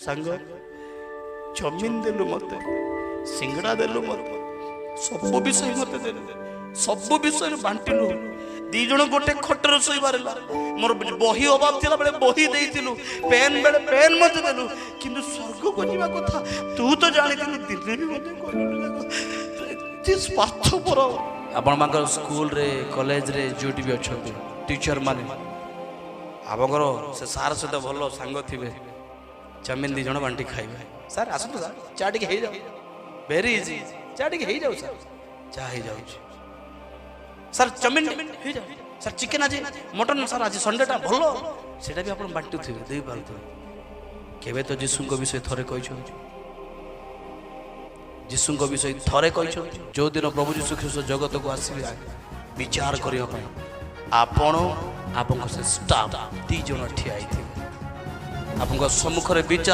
सांग जमीन देलु मत सिंगड़ा देलु मत सब विषय मत देलु सब विषय बांटिलु दी जण गोटे खटर सोई बारला मोर बही अभाव थिला बेले बही देइतिलु पेन बेले पेन मत देलु किंतु स्वर्ग को जीवा कथा तू तो जानिथिलु दिल्ली भी मत कहलु जिस पाठ पर आपण मांकर स्कूल रे कॉलेज रे जोटी भी अछंती टीचर माने आपनकर से सार सहित भलो सांग थिबे जमीन दी जण बांटी खाइबे सर आसु सर चाटी के हे जाऊ वेरी इजी चाटी के हे जाऊ सर चा हे जाऊ सर जमीन हे जाऊ सर चिकन आज मटन सर आज संडे टा भलो सेटा भी आपण बांटू थिबे देई पारतो केबे तो यीशु को विषय थरे कहिछो यीशु को विषय थरे कहिछो जो दिन प्रभु यीशु ख्रीष्ट जगत को आसीबे विचार करियो पय आपण आपन से स्टाफ दी जण ठिया आइथिबे आपन सम्मुख रे विचार